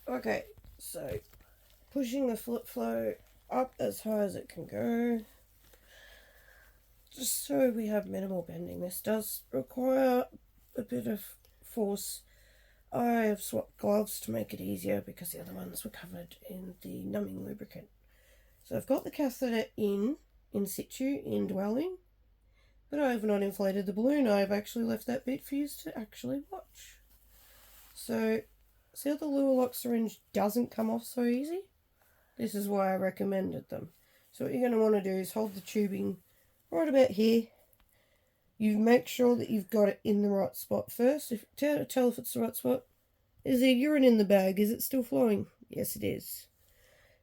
Okay, so pushing the flip flow up as high as it can go, just so we have minimal bending. This does require a bit of force. I have swapped gloves to make it easier because the other ones were covered in the numbing lubricant. So I've got the catheter in situ, indwelling, but I have not inflated the balloon. I have actually left that bit for you to actually watch. So, see how the Luer Lock syringe doesn't come off so easy? This is why I recommended them. So what you're going to want to do is hold the tubing right about here. You make sure that you've got it in the right spot first. Tell if it's the right spot. Is there urine in the bag? Is it still flowing? Yes, it is.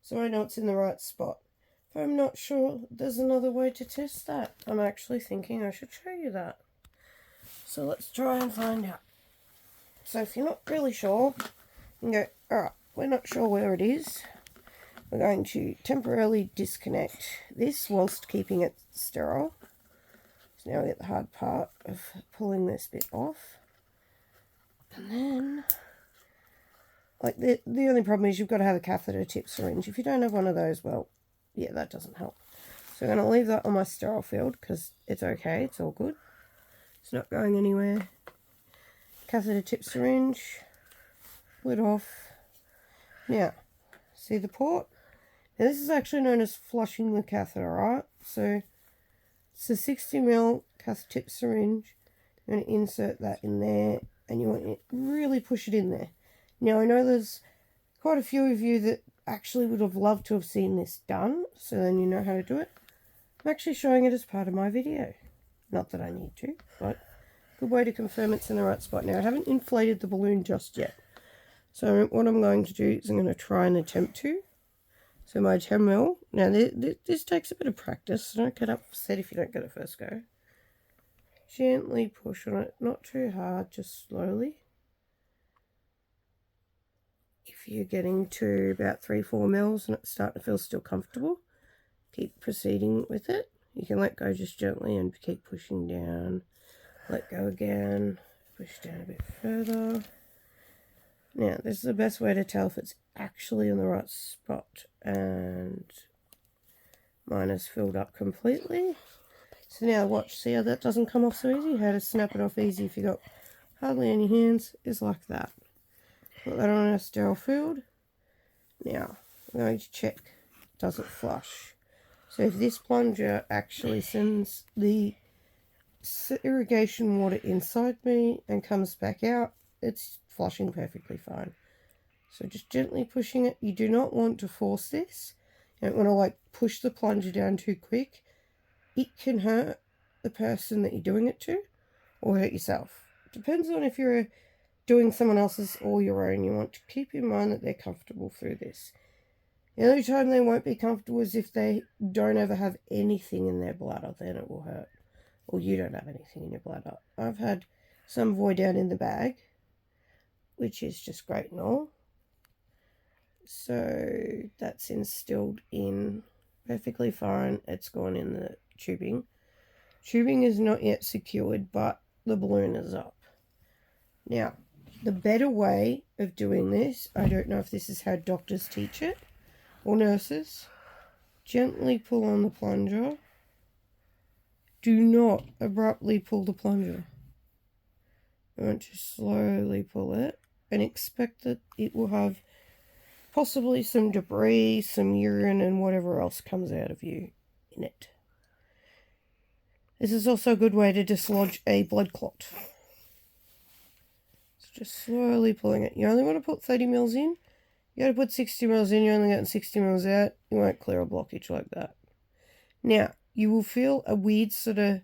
So I know it's in the right spot. If I'm not sure, there's another way to test that. I'm actually thinking I should show you that. So let's try and find out. So if you're not really sure, you can go, alright, we're not sure where it is. We're going to temporarily disconnect this whilst keeping it sterile. So now we get the hard part of pulling this bit off. And then, like, the only problem is you've got to have a catheter tip syringe. If you don't have one of those, well, yeah, that doesn't help. So I'm going to leave that on my sterile field because it's okay, it's all good. It's not going anywhere. Catheter tip syringe, lid off. Now, see the port? Now this is actually known as flushing the catheter, right? So it's a 60ml catheter tip syringe. You're going to insert that in there and you want to really push it in there. Now I know there's quite a few of you that actually would have loved to have seen this done, so then you know how to do it. I'm actually showing it as part of my video. Not that I need to, but good way to confirm it's in the right spot. Now I haven't inflated the balloon just yet. So what I'm going to do is I'm going to try and attempt to. So my 10ml, now this takes a bit of practice, so don't get upset if you don't get it first go. Gently push on it, not too hard, just slowly. If you're getting to about 3-4 mils and it's starting to feel still comfortable, keep proceeding with it. You can let go just gently and keep pushing down. Let go again, push down a bit further. Now, this is the best way to tell if it's actually in the right spot. And mine is filled up completely. So now watch, see how that doesn't come off so easy? How to snap it off easy if you've got hardly any hands is like that. Put that on our sterile field. Now, I'm going to check, does it flush? So if this plunger actually sends the irrigation water inside me and comes back out, it's flushing perfectly fine. So just gently pushing it. You do not want to force this. You don't want to like push the plunger down too quick. It can hurt the person that you're doing it to or hurt yourself. Depends on if you're doing someone else's or your own. You want to keep in mind that they're comfortable through this. The only time they won't be comfortable is if they don't ever have anything in their bladder, then it will hurt. Or you don't have anything in your bladder. I've had some void down in the bag, which is just great and all. So that's instilled in perfectly fine. It's gone in the tubing. Tubing is not yet secured, but the balloon is up. Now, the better way of doing this, I don't know if this is how doctors teach it, or nurses, gently pull on the plunger. Do not abruptly pull the plunger. You want to slowly pull it and expect that it will have possibly some debris, some urine, and whatever else comes out of you in it. This is also a good way to dislodge a blood clot. So just slowly pulling it. You only want to put 30 mils in. You got to put 60 mils in, you're only getting 60 mils out. You won't clear a blockage like that. Now, you will feel a weird sort of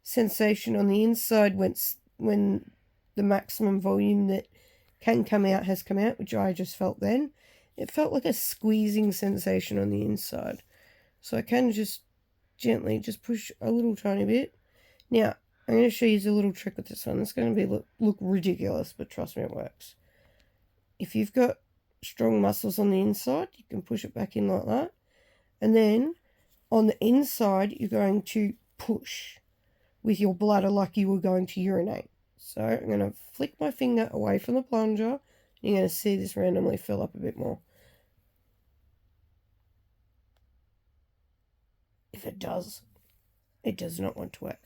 sensation on the inside when the maximum volume that can come out has come out, which I just felt then. It felt like a squeezing sensation on the inside. So I can just gently just push a little tiny bit. Now, I'm going to show you a little trick with this one. It's going to be look ridiculous, but trust me, it works. If you've got strong muscles on the inside, you can push it back in like that. And then on the inside, you're going to push with your bladder like you were going to urinate. So I'm going to flick my finger away from the plunger, You're going to see this randomly fill up a bit more. If it does not want to work.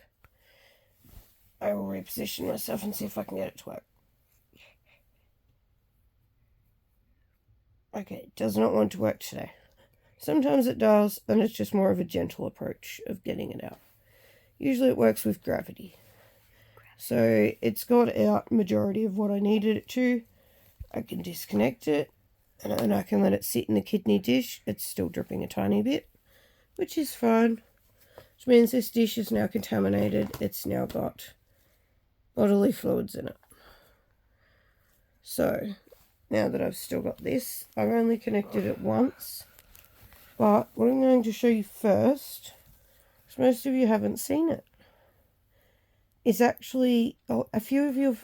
I will reposition myself and see if I can get it to work. Okay, it does not want to work today. Sometimes it does, and it's just more of a gentle approach of getting it out. Usually it works with gravity. So it's got out majority of what I needed it to. I can disconnect it, and then I can let it sit in the kidney dish. It's still dripping a tiny bit, which is fine. Which means this dish is now contaminated. It's now got bodily fluids in it. So, now that I've still got this, I've only connected it once. But what I'm going to show you first, because most of you haven't seen it, is actually a few of you,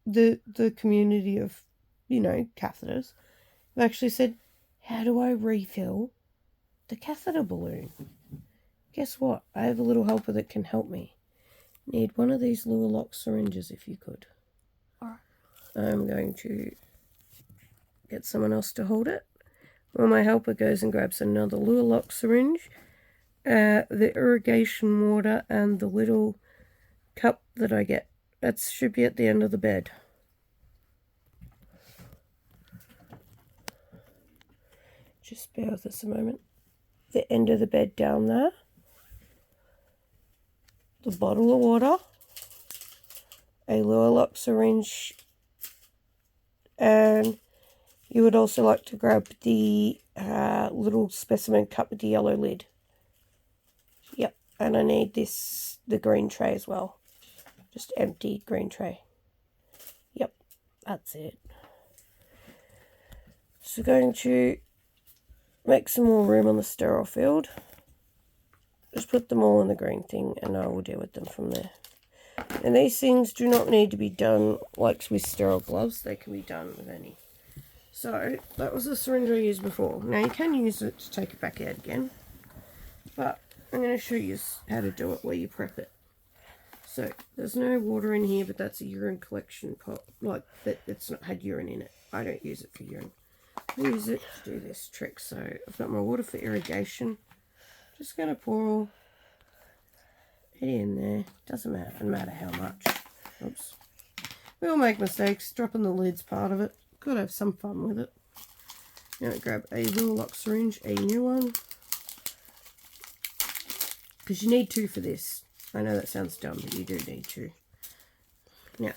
the community of, catheters, have actually said, how do I refill the catheter balloon? Guess what? I have a little helper that can help me. Need one of these Luer Lock syringes if you could. I'm going to get someone else to hold it. Well, my helper goes and grabs another Luer Lock syringe, the irrigation water, and the little cup that I get. That should be at the end of the bed. Just bear with us a moment. The end of the bed down there. The bottle of water. A Luer Lock syringe. And you would also like to grab the little specimen cup with the yellow lid. Yep, and I need the green tray as well. Just empty green tray. Yep, that's it. So going to make some more room on the sterile field. Just put them all in the green thing and I will deal with them from there. And these things do not need to be done like with sterile gloves. They can be done with any. So, that was the syringe I used before. Now, you can use it to take it back out again. But I'm going to show you how to do it where you prep it. So, there's no water in here, but that's a urine collection pot. Like, it's not had urine in it. I don't use it for urine. I use it to do this trick. So, I've got my water for irrigation. Just going to pour it in there. Doesn't matter how much. Oops. We all make mistakes. Dropping the lid's part of it. Gotta have some fun with it. Now grab a Luer Lock syringe, a new one. Because you need two for this. I know that sounds dumb, but you do need two. Now,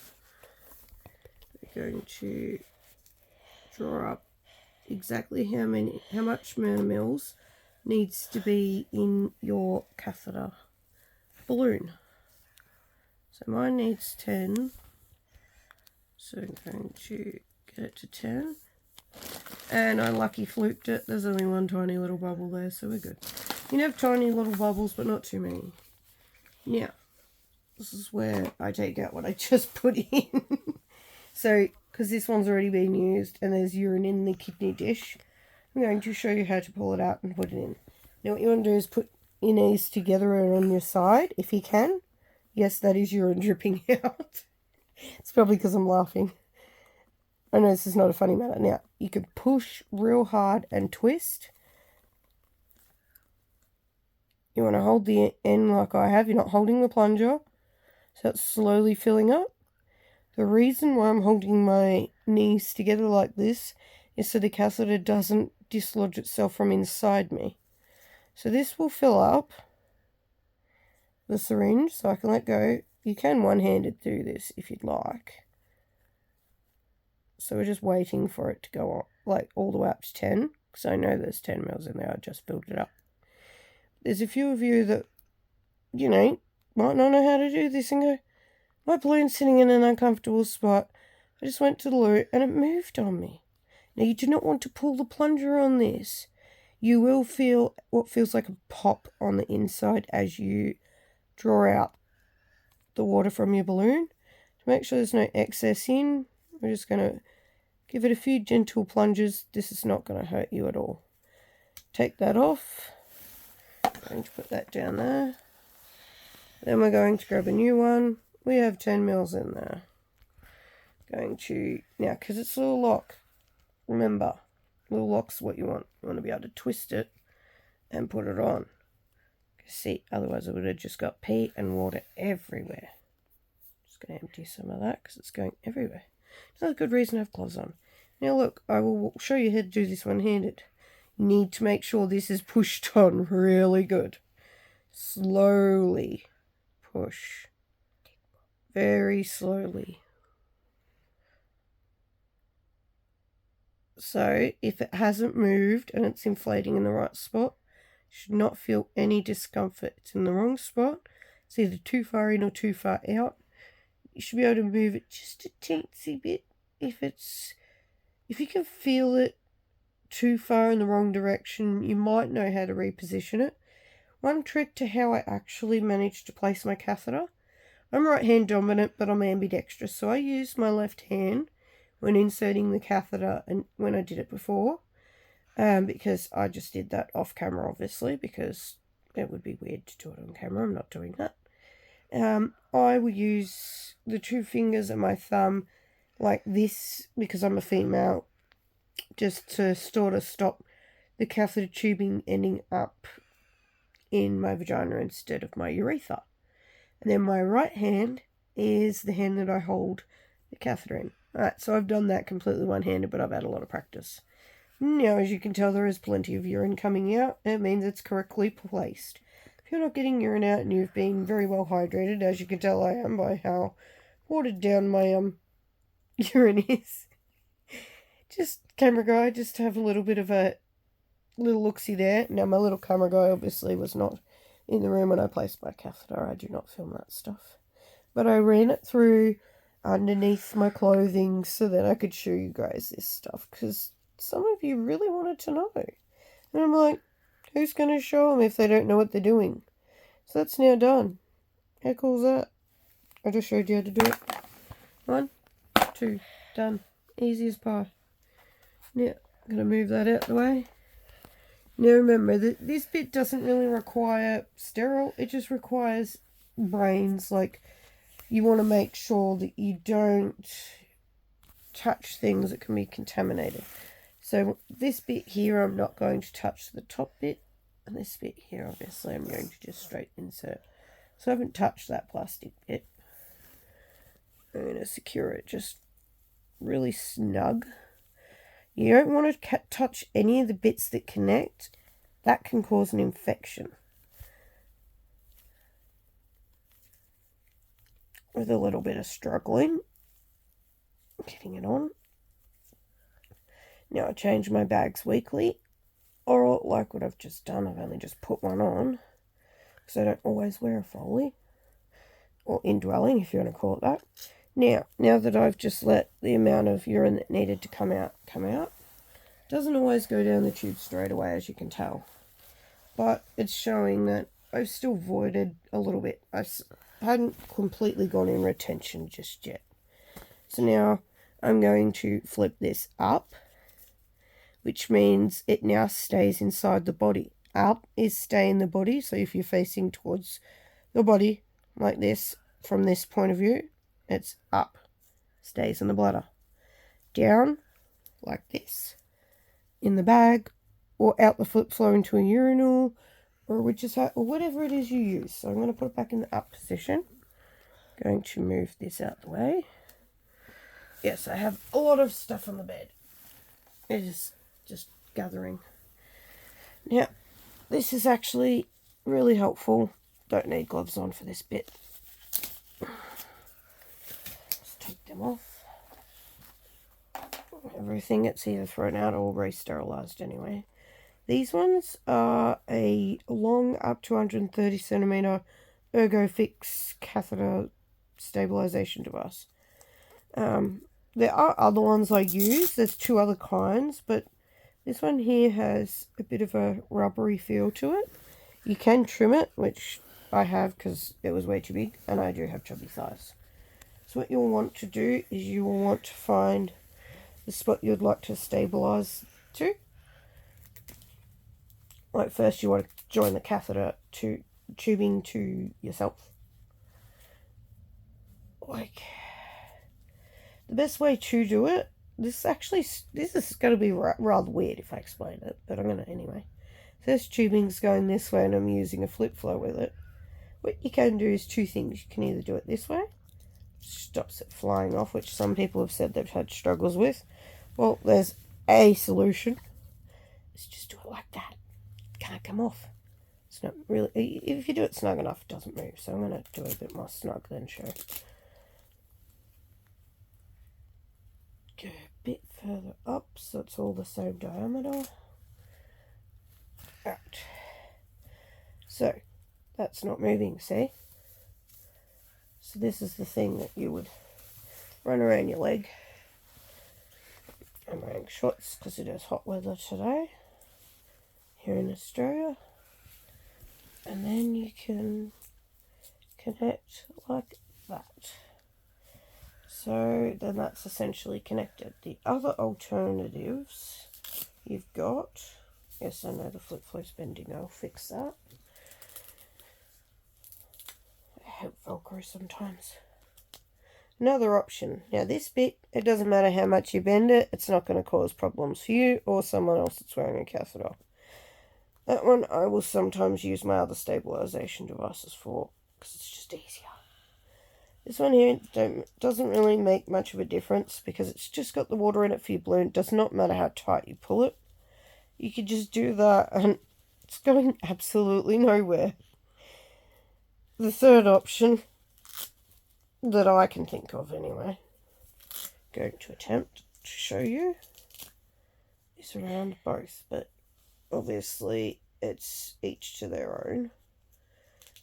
we're going to draw up exactly how much mils needs to be in your catheter balloon. So mine needs 10. So I'm going to get it to 10. And I lucky fluked it. There's only one tiny little bubble there, so we're good. You can have tiny little bubbles, but not too many. Now, this is where I take out what I just put in. So, because this one's already been used and there's urine in the kidney dish, I'm going to show you how to pull it out and put it in. Now, what you want to do is put your knees together and on your side, if you can. Yes, that is urine dripping out. It's probably because I'm laughing. I know this is not a funny matter. Now, you can push real hard and twist. You want to hold the end like I have. You're not holding the plunger. So it's slowly filling up. The reason why I'm holding my knees together like this is so the catheter doesn't dislodge itself from inside me. So this will fill up the syringe so I can let go. You can one-handed do this if you'd like. So we're just waiting for it to go on, like all the way up to 10, because I know there's 10 mils in there. I just filled it up. There's a few of you that, might not know how to do this and go, my balloon's sitting in an uncomfortable spot. I just went to the loo and it moved on me. Now, you do not want to pull the plunger on this. You will feel what feels like a pop on the inside as you draw out the water from your balloon. To make sure there's no excess in, we're just going to give it a few gentle plunges. This is not going to hurt you at all. Take that off. I'm going to put that down there. Then we're going to grab a new one. We have 10 mils in there. Going to, now because it's Luer Lock, remember, Luer Lock's what you want. You want to be able to twist it and put it on. See, otherwise it would have just got pee and water everywhere. Just going to empty some of that because it's going everywhere. Another good reason to have gloves on. Now look, I will show you how to do this one-handed. You need to make sure this is pushed on really good. Slowly push. Very slowly. So if it hasn't moved and it's inflating in the right spot, you should not feel any discomfort. It's in the wrong spot. It's either too far in or too far out. You should be able to move it just a teensy bit. If you can feel it too far in the wrong direction, you might know how to reposition it. One trick to how I actually managed to place my catheter. I'm right hand dominant, but I'm ambidextrous, so I use my left hand when inserting the catheter and when I did it before, because I just did that off camera, obviously, because it would be weird to do it on camera. I'm not doing that. I would use the two fingers and my thumb like this, because I'm a female, just to sort of stop the catheter tubing ending up in my vagina instead of my urethra. And then my right hand is the hand that I hold the catheter in. Alright, so I've done that completely one-handed, but I've had a lot of practice. Now, as you can tell, there is plenty of urine coming out. It means it's correctly placed. If you're not getting urine out and you've been very well hydrated, as you can tell I am by how watered down my urine is, just camera guy, just have a little bit of a little look-see there. Now, my little camera guy obviously was not in the room when I placed my catheter. I do not film that stuff. But I ran it through underneath my clothing so that I could show you guys this stuff, because some of you really wanted to know. And I'm like, who's going to show them if they don't know what they're doing? So that's now done. How cool is that? I just showed you how to do it. 1, 2, done. Easy as pie. Now, I'm going to move that out the way. Now remember, that this bit doesn't really require sterile. It just requires brains. Like, you want to make sure that you don't touch things that can be contaminated. So this bit here, I'm not going to touch the top bit. And this bit here, obviously, I'm going to just straight insert. So I haven't touched that plastic bit. I'm going to secure it just really snug. You don't want to touch any of the bits that connect. That can cause an infection. With a little bit of struggling. Getting it on. Now I change my bags weekly. Or like what I've just done, I've only just put one on. Because I don't always wear a Foley. Or indwelling, if you want to call it that. Now that I've just let the amount of urine that needed to come out, doesn't always go down the tube straight away, as you can tell. But it's showing that I've still voided a little bit. I hadn't completely gone in retention just yet. So now I'm going to flip this up, which means it now stays inside the body. Up is stay in the body, so if you're facing towards the body like this, from this point of view, it's up, stays in the bladder. Down, like this, in the bag, or out the flip flow into a urinal, or whatever it is you use. So I'm going to put it back in the up position. Going to move this out the way. Yes, I have a lot of stuff on the bed. It is just gathering. Now, this is actually really helpful. Don't need gloves on for this bit. Just take them off. Everything gets either thrown out or re-sterilised anyway. These ones are a long up to 130 centimetre ErgoFix catheter stabilization device. There are other ones I use. There's 2 other kinds, but this one here has a bit of a rubbery feel to it. You can trim it, which I have because it was way too big, and I do have chubby thighs. So what you'll want to do is you will want to find the spot you'd like to stabilize to. Like, first you want to join the catheter to tubing to yourself. Like, the best way to do it, this is going to be rather weird if I explain it, but I'm going to anyway. So this tubing's going this way and I'm using a flip flow with it. What you can do is two things. You can either do it this way, stops it flying off, which some people have said they've had struggles with. Well, there's a solution. It's just do it like that. It can't come off. It's not really, if you do it snug enough, it doesn't move. So I'm going to do it a bit more snug than show. Go a bit further up so it's all the same diameter. Right. So that's not moving, see? So this is the thing that you would run around your leg. I'm wearing shorts because it is hot weather today here in Australia. And then you can connect like that. So then that's essentially connected. The other alternatives you've got, yes, I know the flip flow's bending, I'll fix that. I hate Velcro sometimes. Another option. Now this bit, it doesn't matter how much you bend it, it's not going to cause problems for you or someone else that's wearing a catheter. That one I will sometimes use my other stabilization devices for, because it's just easier. This one here doesn't really make much of a difference because it's just got the water in it for your balloon. It does not matter how tight you pull it. You could just do that and it's going absolutely nowhere. The third option that I can think of anyway, going to attempt to show you, is around both, but obviously it's each to their own,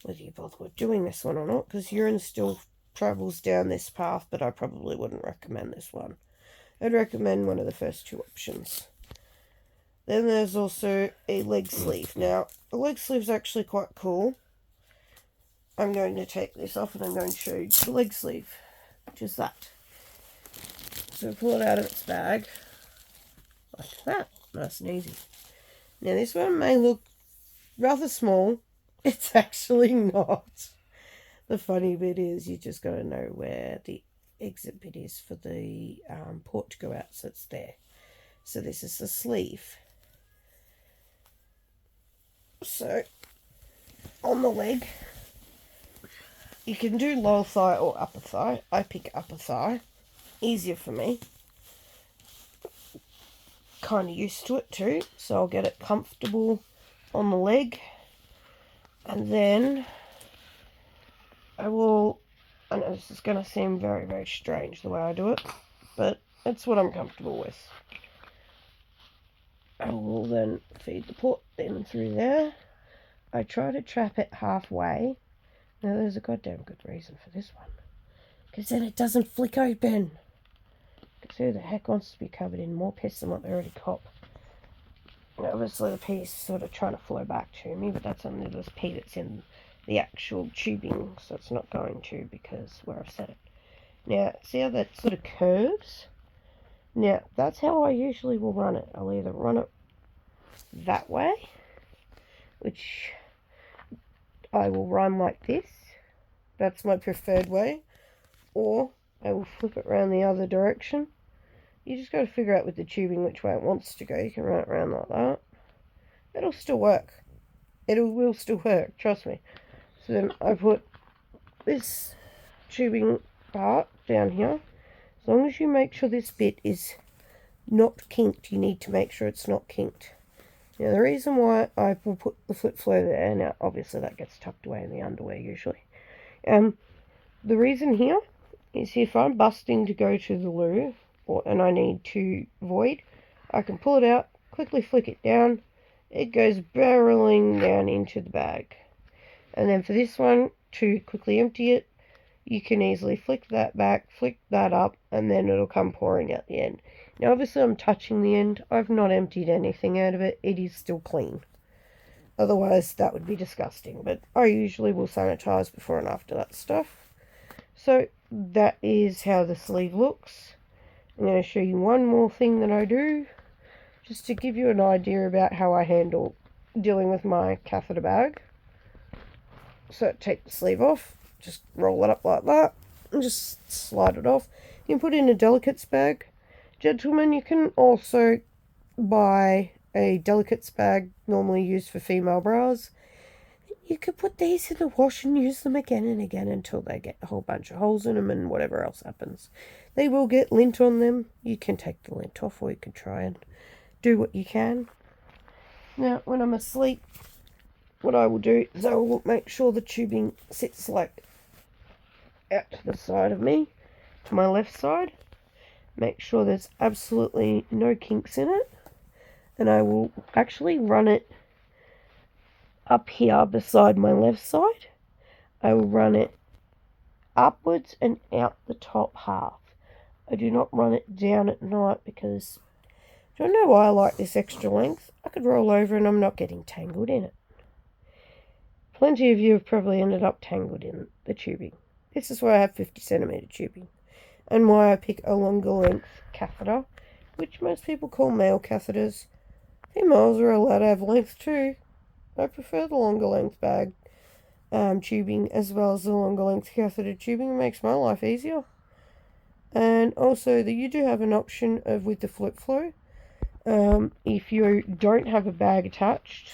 whether you bother with doing this one or not, because urine still travels down this path, but I probably wouldn't recommend this one. I'd recommend one of the first two options. Then there's also a leg sleeve. Now, the leg sleeve is actually quite cool. I'm going to take this off and I'm going to show you the leg sleeve, which is that. So pull it out of its bag, like that, nice and easy. Now this one may look rather small, it's actually not. The funny bit is you just got to know where the exit bit is for the port to go out, so it's there. So this is the sleeve. So on the leg, you can do lower thigh or upper thigh. I pick upper thigh, easier for me. Kind of used to it too, so I'll get it comfortable on the leg. And then I know this is going to seem very, very strange the way I do it, but it's what I'm comfortable with. I will then feed the port in through there. I try to trap it halfway. Now there's a goddamn good reason for this one, because then it doesn't flick open. Because who the heck wants to be covered in more piss than what they already cop? Now, obviously the pee is sort of trying to flow back to me, but that's only this pee that's in the actual tubing, so it's not going to because where I've set it. Now, see how that sort of curves? Now, that's how I usually will run it. I'll either run it that way, which I will run like this. That's my preferred way. Or I will flip it around the other direction. You just got to figure out with the tubing which way it wants to go. You can run it around like that. It'll still work. It will still work, trust me. So then I put this tubing part down here. As long as you make sure this bit is not kinked, you need to make sure it's not kinked. Now the reason why I will put the flip flow there, now obviously that gets tucked away in the underwear usually. The reason here is if I'm busting to go to the loo, and I need to void, I can pull it out, quickly flick it down, it goes barreling down into the bag. And then for this one, to quickly empty it, you can easily flick that back, flick that up, and then it'll come pouring out the end. Now obviously I'm touching the end, I've not emptied anything out of it, it is still clean. Otherwise that would be disgusting, but I usually will sanitize before and after that stuff. So that is how the sleeve looks. I'm going to show you one more thing that I do, just to give you an idea about how I handle dealing with my catheter bag. So take the sleeve off, just roll it up like that, and just slide it off. You can put in a delicates bag. Gentlemen, you can also buy a delicates bag normally used for female bras. You could put these in the wash and use them again and again until they get a whole bunch of holes in them and whatever else happens. They will get lint on them. You can take the lint off, or you can try and do what you can. Now, when I'm asleep, what I will do is I will make sure the tubing sits like out to the side of me, to my left side. Make sure there's absolutely no kinks in it. And I will actually run it up here beside my left side. I will run it upwards and out the top half. I do not run it down at night because I don't know why I like this extra length. I could roll over and I'm not getting tangled in it. Plenty of you have probably ended up tangled in the tubing. This is why I have 50 centimetre tubing, and why I pick a longer length catheter, which most people call male catheters. Females are allowed to have length too. I prefer the longer length bag tubing as well as the longer length catheter tubing. It makes my life easier. And also you do have an option of with the flipflow. If you don't have a bag attached,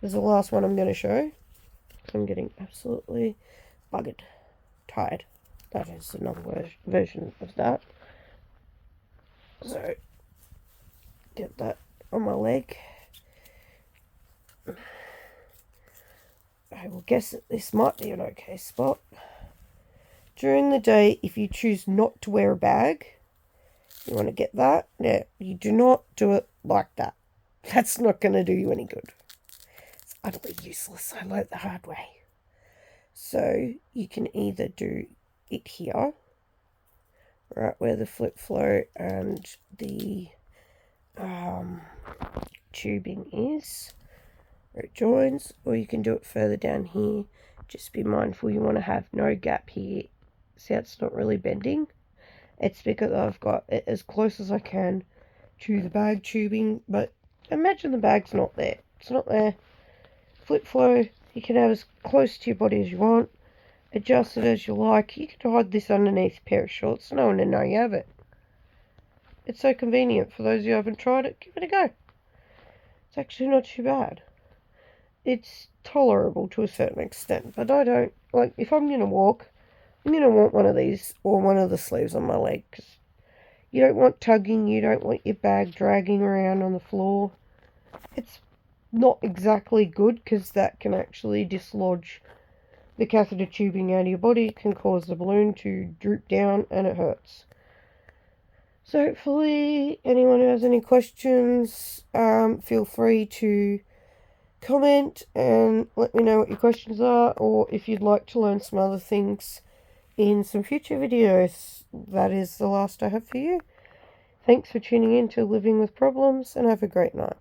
there's the last one I'm going to show. I'm getting absolutely buggered, tired. That is another version of that. So get that on my leg. I will guess that this might be an okay spot. During the day, if you choose not to wear a bag, you want to get that. Now, you do not do it like that. That's not going to do you any good. It's utterly useless. I learned the hard way. So you can either do it here, right where the flipflow and the tubing is, where it joins, or you can do it further down here. Just be mindful you want to have no gap here. See how it's not really bending? It's because I've got it as close as I can to the bag tubing, but imagine the bag's not there. It's not there. Flipflow, you can have as close to your body as you want. Adjust it as you like. You can hide this underneath a pair of shorts. No one will know you have it. It's so convenient. For those of you who haven't tried it, give it a go. It's actually not too bad. It's tolerable to a certain extent, but I don't, like, if I'm going to walk, I'm going to want one of these or one of the sleeves on my leg, because you don't want tugging, you don't want your bag dragging around on the floor. It's not exactly good because that can actually dislodge the catheter tubing out of your body. It can cause the balloon to droop down and it hurts. So hopefully anyone who has any questions, feel free to comment and let me know what your questions are, or if you'd like to learn some other things in some future videos. That is the last I have for you. Thanks for tuning in to Living with Problems, and have a great night.